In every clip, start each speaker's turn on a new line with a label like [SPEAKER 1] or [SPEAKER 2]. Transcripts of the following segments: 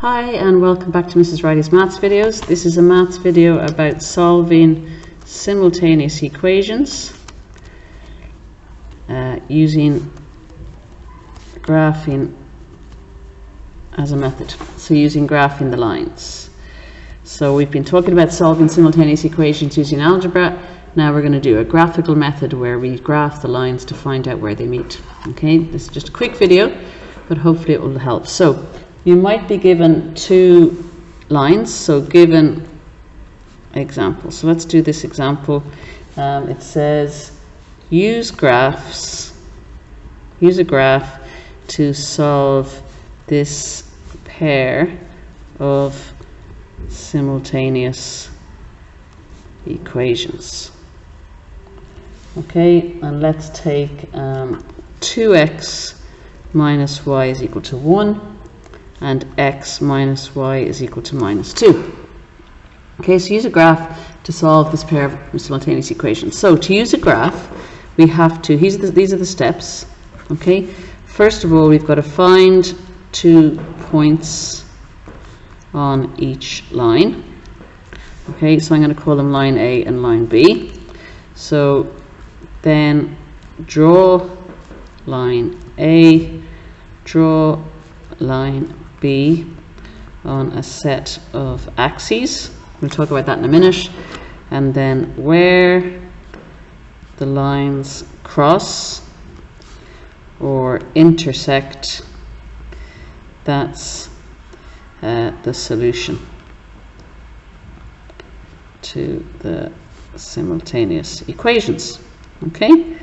[SPEAKER 1] Hi and welcome back to Mrs. Riley's Maths videos. This is a maths video about solving simultaneous equations using graphing as a method. So using graphing the lines. So we've been talking about solving simultaneous equations using algebra. Now we're going to do a graphical method where we graph the lines to find out where they meet. Okay, this is just a quick video, but hopefully it will help. So you might be given two lines, so given example. So let's do this example. It says use a graph to solve this pair of simultaneous equations. Okay, and let's take 2x minus y is equal to 1 and x minus y is equal to minus 2. Okay, so use a graph to solve this pair of simultaneous equations. So to use a graph, we have to, these are the steps. Okay, first of all, we've got to find 2 points on each line. Okay, so I'm going to call them line A and line B. So then draw line A, draw line B on a set of axes. We'll talk about that in a minute. And then where the lines cross or intersect, that's the solution to the simultaneous equations. Okay?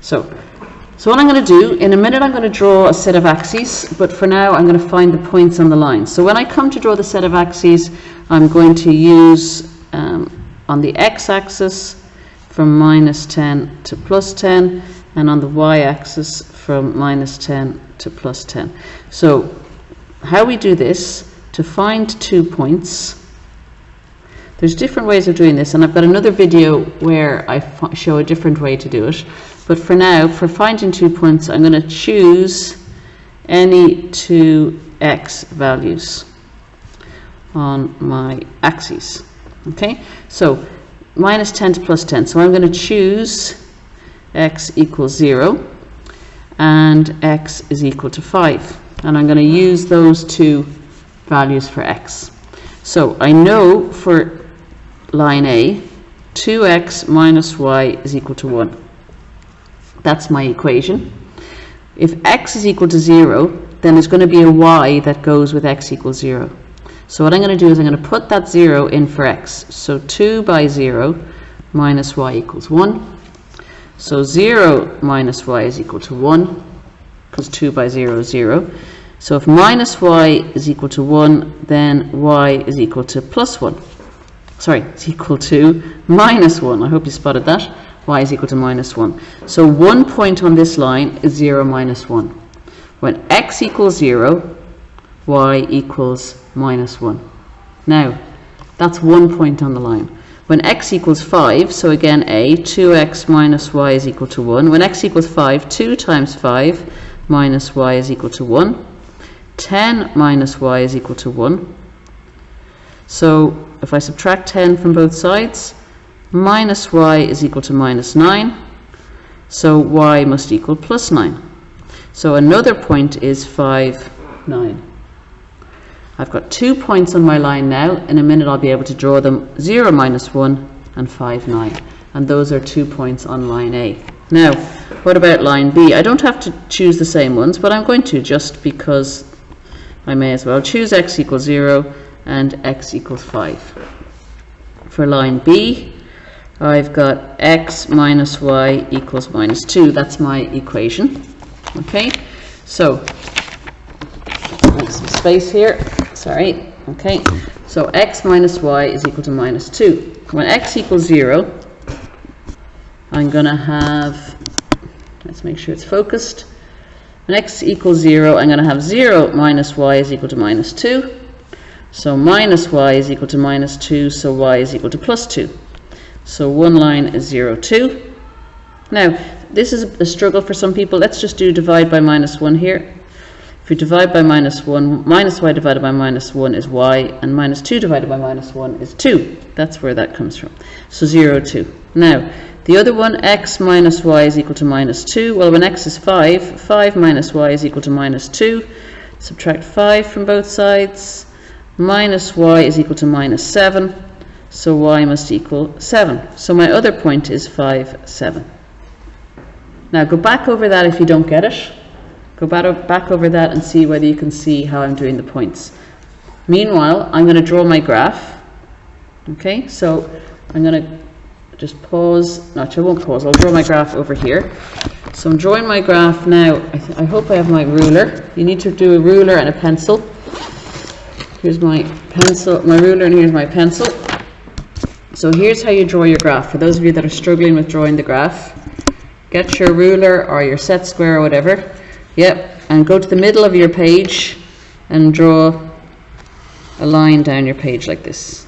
[SPEAKER 1] So what I'm going to do, in a minute I'm going to draw a set of axes, but for now I'm going to find the points on the line. So when I come to draw the set of axes, I'm going to use on the x-axis from minus 10 to plus 10, and on the y-axis from minus 10 to plus 10. So how we do this, to find 2 points, there's different ways of doing this, and I've got another video where I show a different way to do it. But for now, for finding 2 points, I'm going to choose any 2 x values on my axes. Okay, so minus 10 to plus 10. So I'm going to choose x equals 0 and x is equal to 5. And I'm going to use those 2 values for x. So I know for line A, 2x minus y is equal to 1. That's my equation. If x is equal to 0, then there's going to be a y that goes with x equals 0. So what I'm going to do is I'm going to put that 0 in for x. So 2 by 0 minus y equals 1. So 0 minus y is equal to 1, because 2 by 0 is 0. So if minus y is equal to 1, then y is equal to plus 1. Sorry, it's equal to minus 1. I hope you spotted that. Y is equal to minus 1. So 1 point on this line is 0 minus 1. When x equals 0, y equals minus 1. Now, that's 1 point on the line. When x equals 5, so again A, 2x minus y is equal to 1. When x equals 5, 2 times 5 minus y is equal to 1. 10 minus y is equal to 1. So if I subtract 10 from both sides, minus y is equal to minus 9, so y must equal plus 9. So another point is 5, 9. I've got 2 points on my line now. In a minute I'll be able to draw them, 0, minus 1 and 5, 9. And those are 2 points on line A. Now, what about line B? I don't have to choose the same ones, but I'm going to, just because I may as well. Choose x equals 0 and x equals 5. For line B, I've got x minus y equals minus 2. That's my equation. Okay, so make some space here. Sorry. Okay, so x minus y is equal to minus 2. When x equals 0, I'm going to have, let's make sure it's focused. When x equals 0, I'm going to have 0 minus y is equal to minus 2. So minus y is equal to minus 2, so y is equal to plus 2. So one line is 0, 2. Now, this is a struggle for some people. Let's just do divide by minus 1 here. If we divide by minus 1, minus y divided by minus 1 is y, and minus 2 divided by minus 1 is 2. That's where that comes from. So 0, 2. Now, the other one, x minus y is equal to minus 2. Well, when x is 5, 5 minus y is equal to minus 2. Subtract 5 from both sides. Minus y is equal to minus 7. So y must equal 7. So my other point is 5, 7. Now go back over that if you don't get it. Go back over that and see whether you can see how I'm doing the points. Meanwhile, I'm going to draw my graph. Okay, so I'm going to just pause. No, I won't pause. I'll draw my graph over here. So I'm drawing my graph now. I hope I have my ruler. You need to do a ruler and a pencil. Here's my pencil, my ruler, and here's my pencil. So here's how you draw your graph. For those of you that are struggling with drawing the graph, get your ruler or your set square or whatever. Yep, and go to the middle of your page and draw a line down your page like this.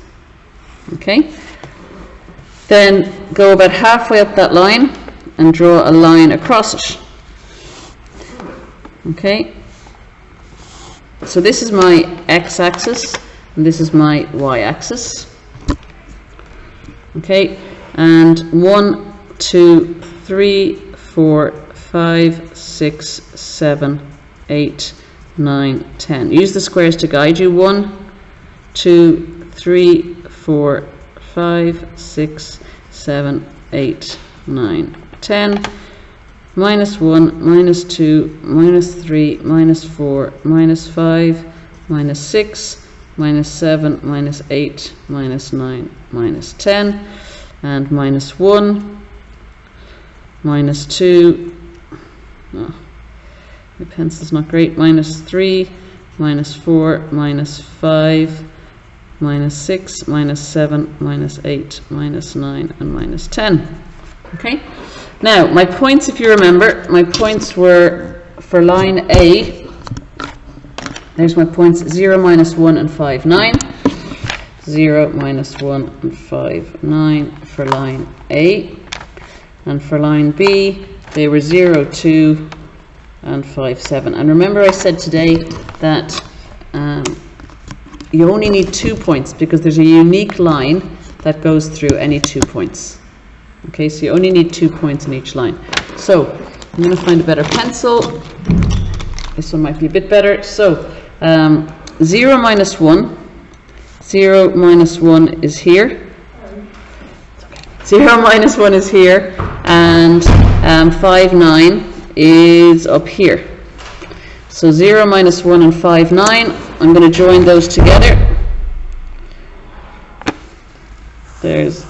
[SPEAKER 1] Okay? Then go about halfway up that line and draw a line across it. Okay? So this is my x-axis and this is my y-axis. Okay? And 1, 2, 3, 4, 5, 6, 7, 8, 9, 10. Use the squares to guide you. 1, 2, 3, 4, 5, 6, 7, 8, 9, 10. Minus 1, minus 2, minus 3, minus 4, minus 5, minus 6, minus 7, minus 8, minus 9, minus 10. And minus 1, minus 2. Oh, my pencil's not great. Minus 3, minus 4, minus 5, minus 6, minus 7, minus 8, minus 9, and minus 10. Okay? Now, my points, if you remember, my points were for line A. There's my points 0, minus 1, and 5, 9. 0, minus 1, and 5, 9 for line A. And for line B, they were 0, 2, and 5, 7. And remember I said today that you only need 2 points because there's a unique line that goes through any 2 points. Okay, so you only need 2 points in each line. So I'm going to find a better pencil. This one might be a bit better. So 0, minus 1. 0, minus 1 is here. 0, minus 1 is here. And 5, 9 is up here. So 0, minus 1, and 5, 9. I'm going to join those together. There's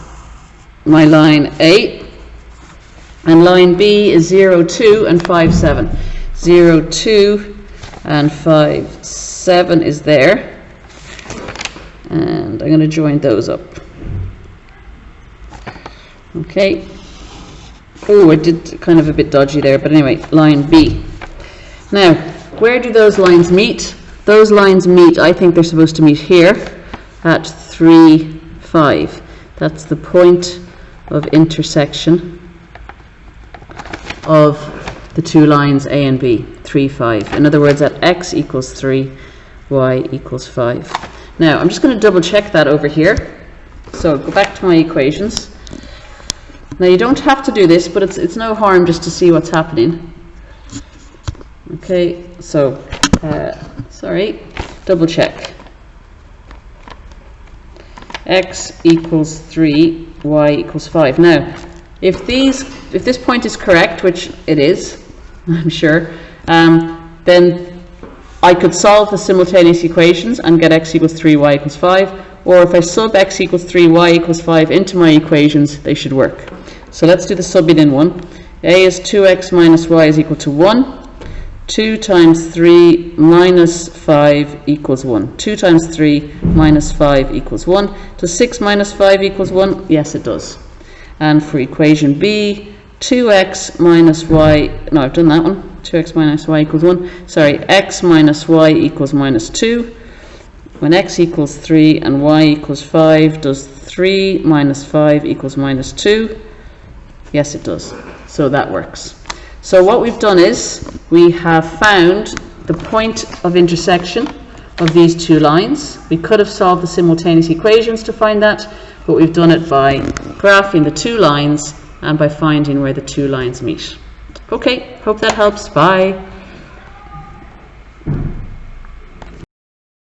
[SPEAKER 1] my line A. And line B is 0, 2, and 5, 7. 0, 2, and 5, 7 is there. And I'm going to join those up. Okay. Oh, I did kind of a bit dodgy there, but anyway, line B. Now, where do those lines meet? Those lines meet, I think they're supposed to meet here at 3, 5. That's the point of intersection of the two lines A and B, 3, 5. In other words, at x equals 3, y equals 5. Now, I'm just going to double check that over here. So, go back to my equations. Now, you don't have to do this, but it's no harm just to see what's happening. Okay, so, double check. X equals 3, y equals 5. Now, if this point is correct, which it is, I'm sure, then I could solve the simultaneous equations and get x equals 3, y equals 5. Or if I sub x equals 3, y equals 5 into my equations, they should work. So let's do the subbing in one. A is 2x minus y is equal to 1. 2 times 3 minus 5 equals 1. 2 times 3 minus 5 equals 1. Does 6 minus 5 equals 1? Yes, it does. And for equation B, 2x minus y, no, I've done that one. 2x minus y equals 1. Sorry, x minus y equals minus 2. When x equals 3 and y equals 5, does 3 minus 5 equals minus 2? Yes, it does. So that works. So what we've done is we have found the point of intersection of these two lines. We could have solved the simultaneous equations to find that, but we've done it by graphing the two lines and by finding where the two lines meet. Okay, hope that helps. Bye.